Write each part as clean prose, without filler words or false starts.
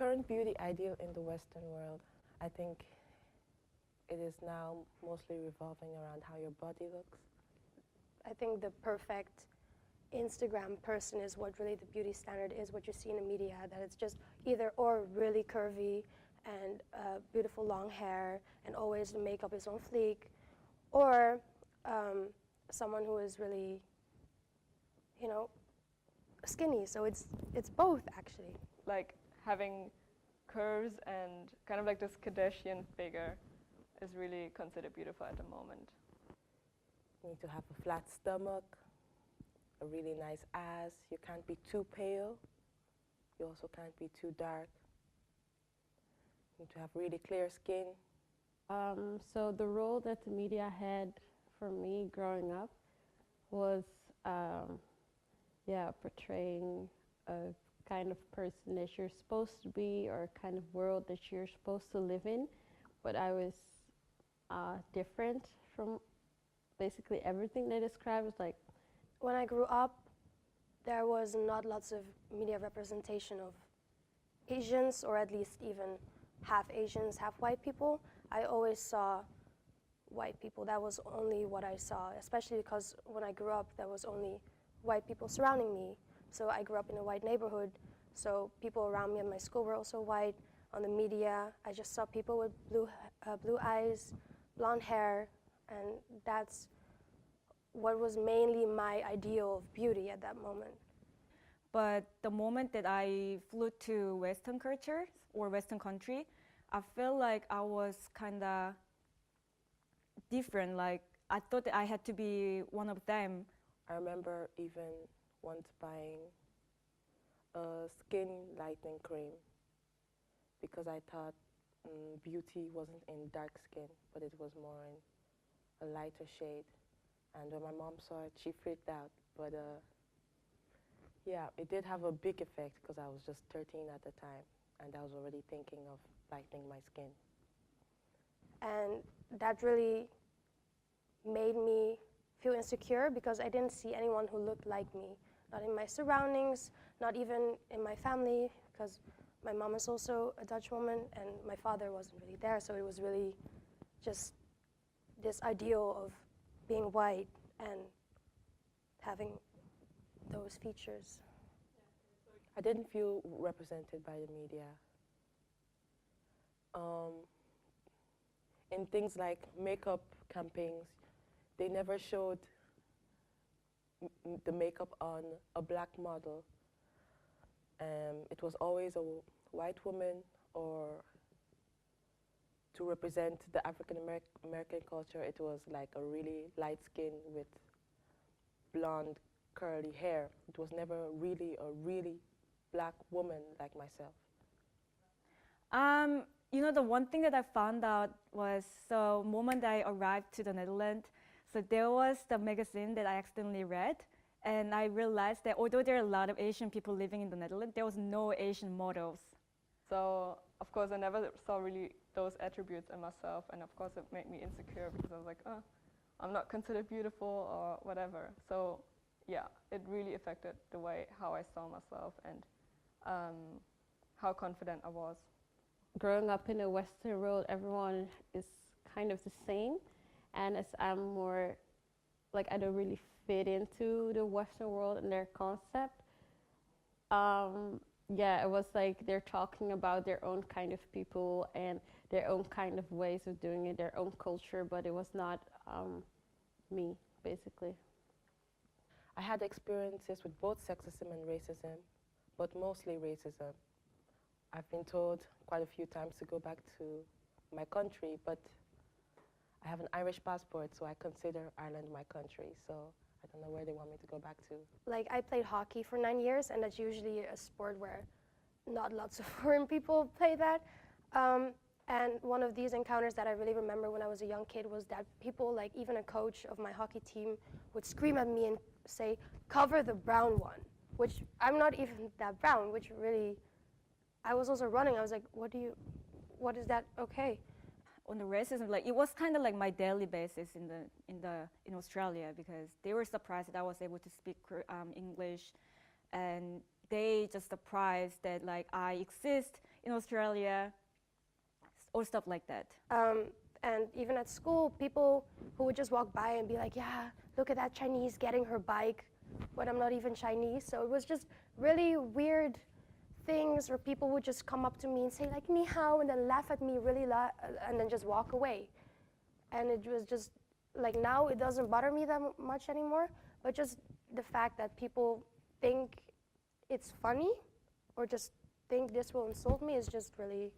current beauty ideal in the Western world, I think it is now mostly revolving around how your body looks. I think the perfect Instagram person is what really the beauty standard is, what you see in the media, that it's just either or really curvy and beautiful long hair and always the makeup is on fleek, or someone who is really, you know, skinny. So it's both actually. Like having curves and kind of like this Kardashian figure is really considered beautiful at the moment. You need to have a flat stomach, a really nice ass. You can't be too pale. You also can't be too dark. You need to have really clear skin. So the role that the media had for me growing up was, portraying a kind of person that you're supposed to be or a kind of world that you're supposed to live in. But I was different from basically everything they described. Was like, when I grew up, there was not lots of media representation of Asians, or at least even half Asians, half white people. I always saw white people. That was only what I saw, especially because when I grew up, there was only white people surrounding me. So I grew up in a white neighborhood, so people around me in my school were also white. On the media, I just saw people with blue eyes, blonde hair, and that's what was mainly my ideal of beauty at that moment. But the moment that I flew to Western culture or Western country, I felt like I was kind of different. Like I thought that I had to be one of them. I remember even once buying a skin lightening cream because I thought beauty wasn't in dark skin, but it was more in a lighter shade. And when my mom saw it, she freaked out. But yeah, it did have a big effect because I was just 13 at the time, and I was already thinking of lightening my skin. And that really made me feel insecure because I didn't see anyone who looked like me. Not in my surroundings, not even in my family, because my mom is also a Dutch woman and my father wasn't really there, so it was really just this ideal of being white and having those features. I didn't feel represented by the media. In things like makeup campaigns, they never showed the makeup on a black model. It was always a white woman, or to represent the African American culture, it was like a really light skin with blonde curly hair. It was never really a really black woman like myself. You know, the one thing that I found out was the moment I arrived to the Netherlands, so there was the magazine that I accidentally read, and I realized that although there are a lot of Asian people living in the Netherlands, there was no Asian models. So, of course, I never saw really those attributes in myself, and of course it made me insecure because I was like, oh, I'm not considered beautiful or whatever. So, yeah, it really affected the way how I saw myself and how confident I was. growing up in a Western world, everyone is kind of the same. And as I'm more, like, I don't really fit into the Western world and their concept. Yeah, it was like they're talking about their own kind of people and their own kind of ways of doing it, their own culture, but it was not me, basically. I had experiences with both sexism and racism, but mostly racism. I've been told quite a few times to go back to my country, but I have an Irish passport, so I consider Ireland my country, so I don't know where they want me to go back to. Like, I played hockey for 9 years, and that's usually a sport where not lots of foreign people play that. And one of these encounters that I really remember when I was a young kid was that people, like even a coach of my hockey team, would scream at me and say, "Cover the brown one," which I'm not even that brown, which really, I was also running. I was like, what is that okay? On the racism, like it was kind of like my daily basis in Australia, because they were surprised that I was able to speak English, and they just surprised that like I exist in Australia, or stuff like that. And even at school, people who would just walk by and be like, yeah, look at that Chinese getting her bike, but I'm not even Chinese. So it was just really weird things where people would just come up to me and say like, ni hao, and then laugh at me really loud, and then just walk away. And it was just, like now it doesn't bother me that much anymore, but just the fact that people think it's funny or just think this will insult me is just really,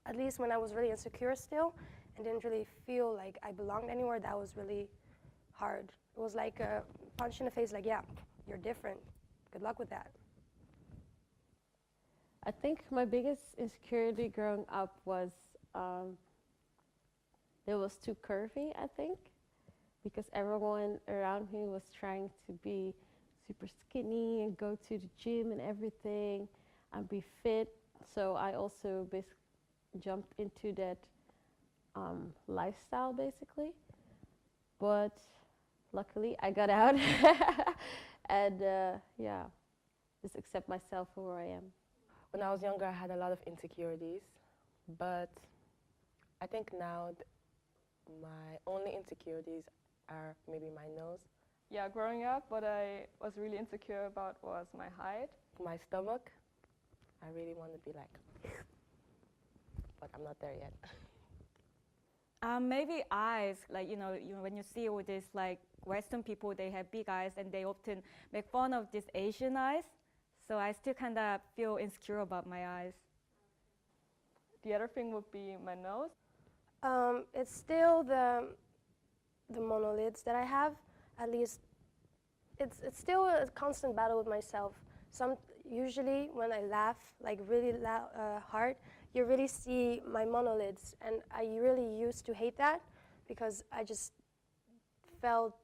at least when I was really insecure still and didn't really feel like I belonged anywhere, that was really hard. It was like a punch in the face, like, yeah, you're different. Good luck with that. I think my biggest insecurity growing up was it was too curvy, I think, because everyone around me was trying to be super skinny and go to the gym and everything and be fit. So I also basically jumped into that lifestyle, basically. But luckily, I got out and yeah, just accept myself for where I am. When I was younger, I had a lot of insecurities, but I think now my only insecurities are maybe my nose, Yeah, growing up, what I was really insecure about was my height. my stomach. I really want to be like, but I'm not there yet. Maybe eyes, like, you know, when you see all these like Western people, they have big eyes and they often make fun of these Asian eyes. So I still kind of feel insecure about my eyes. The other thing would be my nose. It's still the monolids that I have. At least it's still a constant battle with myself. Usually when I laugh like really hard, you really see my monolids, and I really used to hate that because I just felt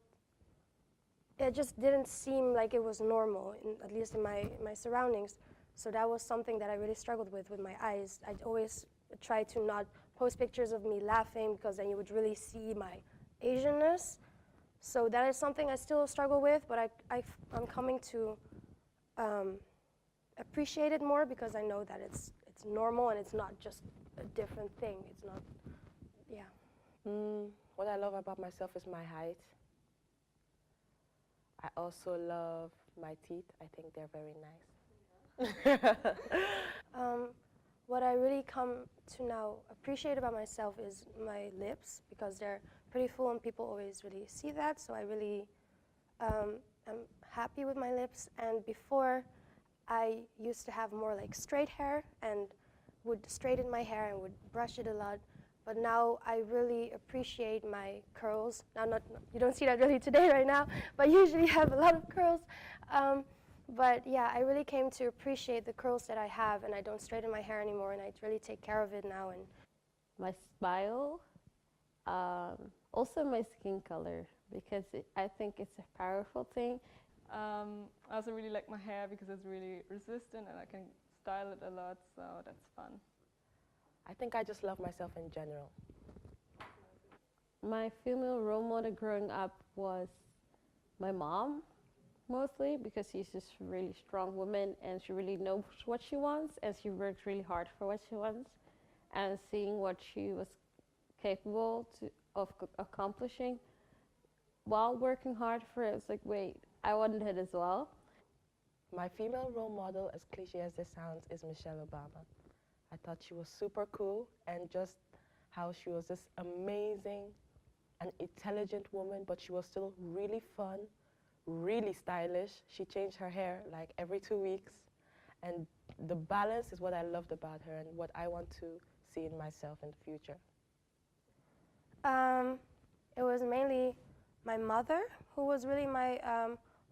it just didn't seem like it was normal, at least in my surroundings. So that was something that I really struggled with my eyes. I'd always try to not post pictures of me laughing because then you would really see my Asianness. So that is something I still struggle with, but I'm coming to appreciate it more because I know that it's normal and it's not just a different thing. It's not, yeah. What I love about myself is my height. I also love my teeth. I think they're very nice. What I really come to now appreciate about myself is my lips because they're pretty full and people always really see that. So I really am happy with my lips. And before, I used to have more like straight hair and would straighten my hair and would brush it a lot. But now I really appreciate my curls. Now, you don't see that really today right now, but I usually have a lot of curls. But yeah, I really came to appreciate the curls that I have, and I don't straighten my hair anymore, and I really take care of it now. And My smile, also my skin color, because I think it's a powerful thing. I also really like my hair because it's really resistant and I can style it a lot, so that's fun. I think I just love myself in general. My female role model growing up was my mom, mostly because she's just a really strong woman and she really knows what she wants and she works really hard for what she wants. And seeing what she was capable of accomplishing while working hard for it, it's like, wait, I wanted it as well. My female role model, as cliche as this sounds, is Michelle Obama. I thought she was super cool, and just how she was this amazing and intelligent woman, but she was still really fun, really stylish. She changed her hair like every 2 weeks, and the balance is what I loved about her and what I want to see in myself in the future. it was mainly my mother who was really my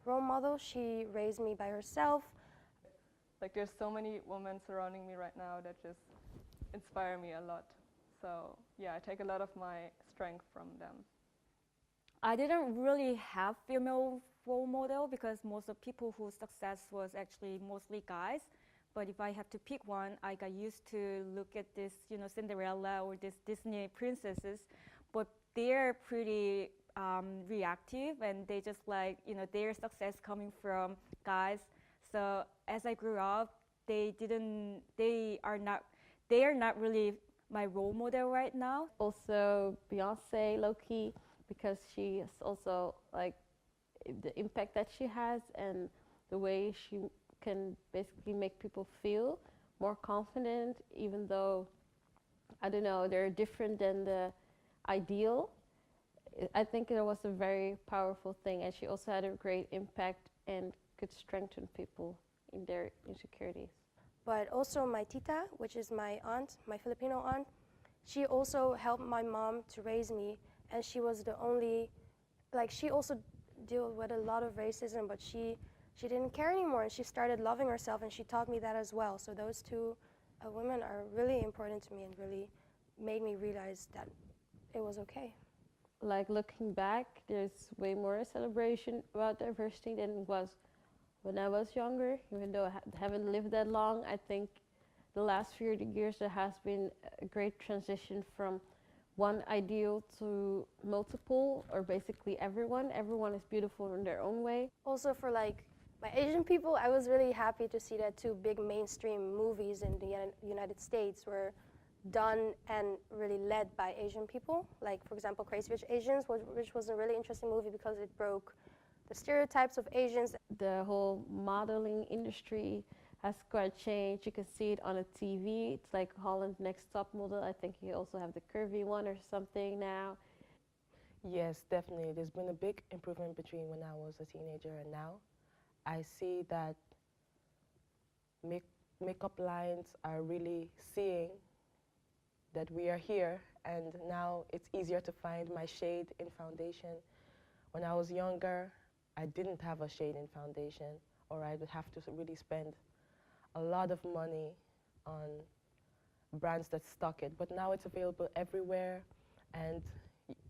role model. She raised me by herself. Like there's so many women surrounding me right now that just inspire me a lot. So yeah, I take a lot of my strength from them. I didn't really have female role model because most of people whose success was actually mostly guys. But if I have to pick one, I got used to look at this, Cinderella or this Disney princesses, but they're pretty reactive and they just like, their success coming from guys. So as I grew up, they are not really my role model right now. Also Beyonce, low-key, because she is also like the impact that she has and the way she can basically make people feel more confident, even though, I don't know, they're different than the ideal. I think it was a very powerful thing, and she also had a great impact and could strengthen people in their insecurities. But also my tita, which is my aunt, my Filipino aunt, she also helped my mom to raise me, and she was the only, like, she also dealt with a lot of racism, but she didn't care anymore, and she started loving herself, and she taught me that as well. So those two women are really important to me and really made me realize that it was okay. Like looking back, there's way more celebration about diversity than it was when I was younger. Even though I haven't lived that long, I think the last few years there has been a great transition from one ideal to multiple, or basically everyone. Everyone is beautiful in their own way. Also for like my Asian people, I was really happy to see that two big mainstream movies in the United States were done and really led by Asian people. Like, for example, Crazy Rich Asians, which was a really interesting movie because it broke the stereotypes of Asians. The whole modeling industry has quite changed. You can see it on a TV. It's like Holland's Next Top Model. I think you also have the curvy one or something now. Yes, definitely. There's been a big improvement between when I was a teenager and now. I see that makeup lines are really seeing that we are here, and now it's easier to find my shade in foundation. When I was younger, I didn't have a shade in foundation, or I would have to really spend a lot of money on brands that stock it. But now it's available everywhere, and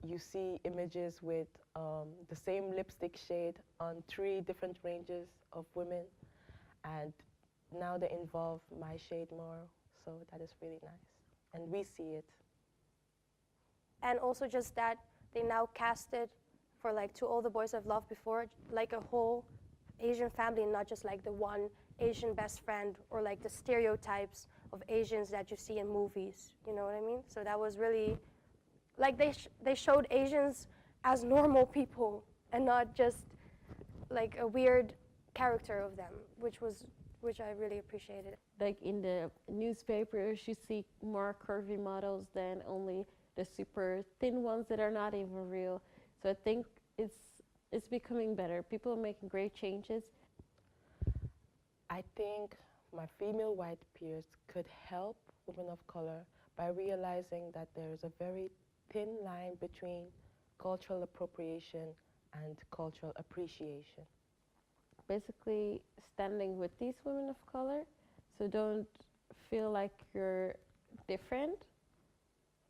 you see images with the same lipstick shade on 3 different ranges of women, and now they involve my shade more, so that is really nice. And we see it. And also just that they now casted for like To All the Boys I've Loved Before, like a whole Asian family, not just like the one Asian best friend or like the stereotypes of Asians that you see in movies, you know what I mean? So that was really, like they showed Asians as normal people and not just like a weird character of them, which I really appreciated. Like in the newspapers, you see more curvy models than only the super thin ones that are not even real. So I think it's becoming better. People are making great changes. I think my female white peers could help women of color by realizing that there is a very thin line between cultural appropriation and cultural appreciation. Basically standing with these women of color, so don't feel like you're different,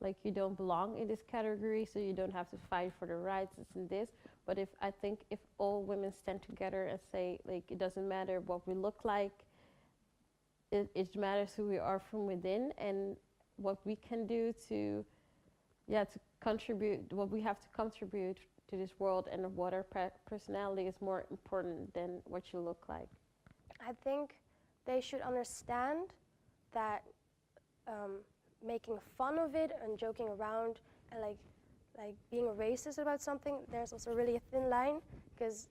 like you don't belong in this category, so you don't have to fight for the rights, this and this. But I think if all women stand together and say, like, it doesn't matter what we look like, it matters who we are from within and what we can do to contribute, what we have to contribute to this world, and what our personality is more important than what you look like. I think they should understand that making fun of it and joking around and like being racist about something, there's also really a thin line, because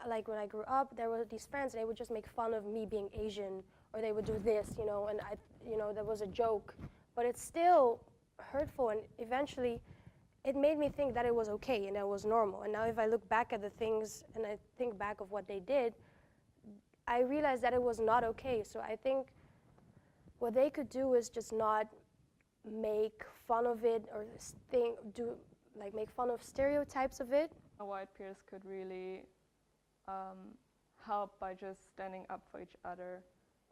like when I grew up, there were these friends, they would just make fun of me being Asian, or they would do this, you know, and that was a joke, but it's still hurtful, and eventually it made me think that it was okay and that it was normal. And now if I look back at the things and I think back of what they did, I realized that it was not okay. So I think what they could do is just not make fun of it or make fun of stereotypes of it. Our white peers could really help by just standing up for each other,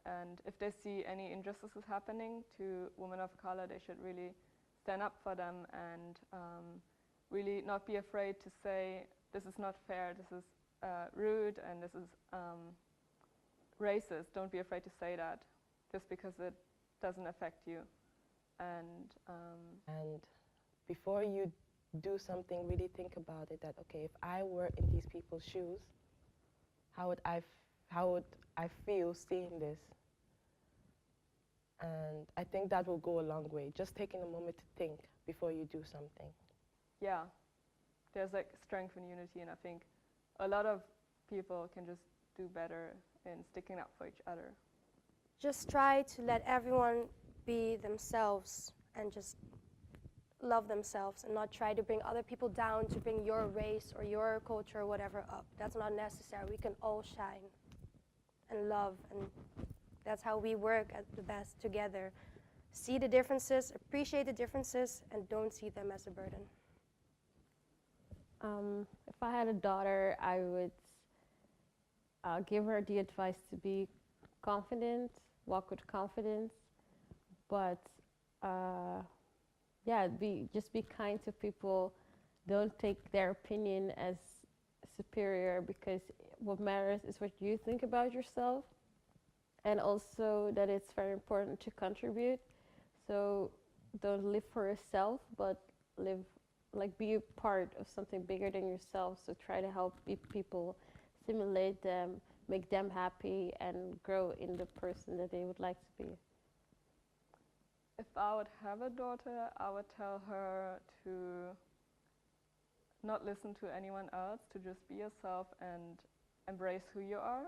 and if they see any injustices happening to women of color, they should really stand up for them and really not be afraid to say, this is not fair, this is rude, and this is racist. Don't be afraid to say that, just because it doesn't affect you. And before you do something, really think about it, that, okay, if I were in these people's shoes, how would I feel seeing this? And I think that will go a long way, just taking a moment to think before you do something. Yeah, there's like strength in unity, and I think a lot of people can just do better in sticking up for each other. Just try to let everyone be themselves and just love themselves and not try to bring other people down, to bring your race or your culture or whatever up. That's not necessary. We can all shine and love, and that's how we work at the best together. See the differences, appreciate the differences, and don't see them as a burden. If I had a daughter, I would give her the advice to be confident, walk with confidence, but just be kind to people. Don't take their opinion as superior, because what matters is what you think about yourself, and also that it's very important to contribute. So don't live for yourself, but be a part of something bigger than yourself. So try to help people, stimulate them, make them happy, and grow in the person that they would like to be. If I would have a daughter, I would tell her to not listen to anyone else, to just be yourself and embrace who you are,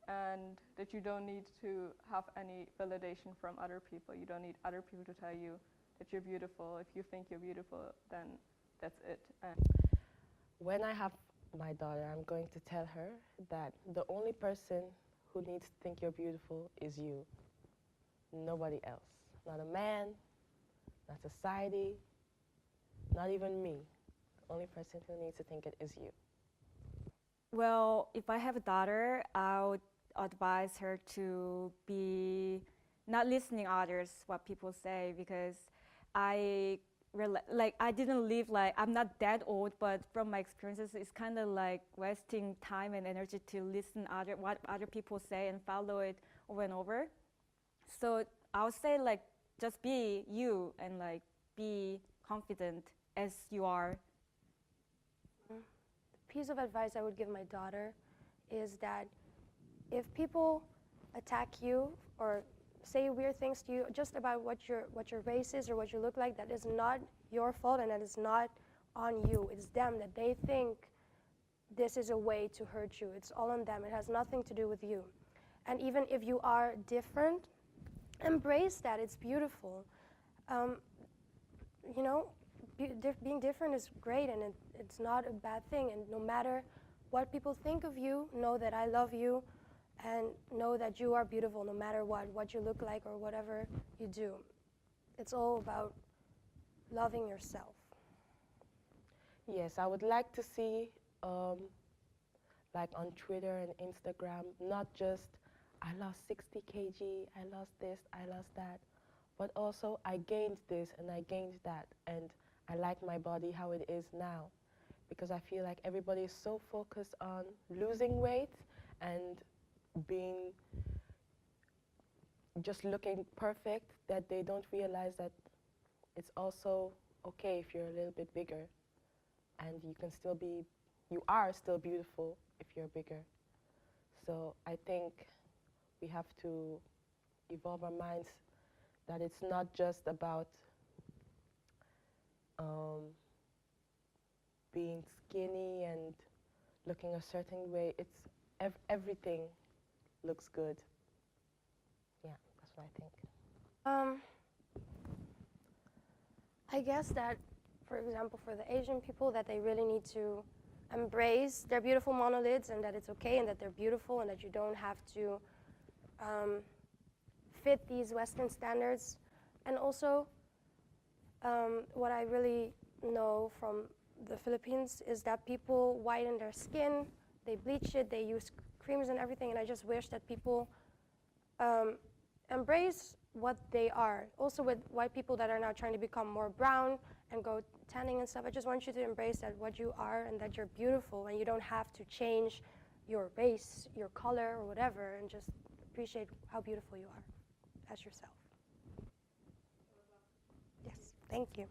and that you don't need to have any validation from other people. You don't need other people to tell you that you're beautiful. If you think you're beautiful, then that's it. And when I have my daughter, I'm going to tell her that the only person who needs to think you're beautiful is you, nobody else. Not a man, not society, not even me. The only person who needs to think it is you. Well, if I have a daughter, I would advise her to be not listening others what people say, because I didn't live I'm not that old, but from my experiences, it's kind of like wasting time and energy to listen what other people say and follow it over and over. So I would say just be you and be confident as you are. The piece of advice I would give my daughter is that if people attack you or say weird things to you just about what your race is or what you look like, that is not your fault and that is not on you. It's them, that they think this is a way to hurt you. It's all on them. It has nothing to do with you. And even if you are different, embrace that. It's beautiful. Being different is great, and it's not a bad thing. And no matter what people think of you, know that I love you, and know that you are beautiful no matter what you look like or whatever you do. It's all about loving yourself. Yes, I would like to see, on Twitter and Instagram, not just I lost 60 kg, I lost this, I lost that, but also I gained this and I gained that, and I like my body how it is now, because I feel like everybody is so focused on losing weight and just looking perfect that they don't realize that it's also okay if you're a little bit bigger, and you are still beautiful if you're bigger. So I think we have to evolve our minds that it's not just about being skinny and looking a certain way. It's everything looks good. Yeah, that's what I think. I guess that, for example, for the Asian people, that they really need to embrace their beautiful monolids, and that it's okay and that they're beautiful and that you don't have to fit these Western standards. And also, what I really know from the Philippines is that people whiten their skin, they bleach it, they use creams and everything, and I just wish that people embrace what they are. Also with white people that are now trying to become more brown and go tanning and stuff, I just want you to embrace that what you are and that you're beautiful, and you don't have to change your race, your color, or whatever, and just appreciate how beautiful you are as yourself. Yes, thank you.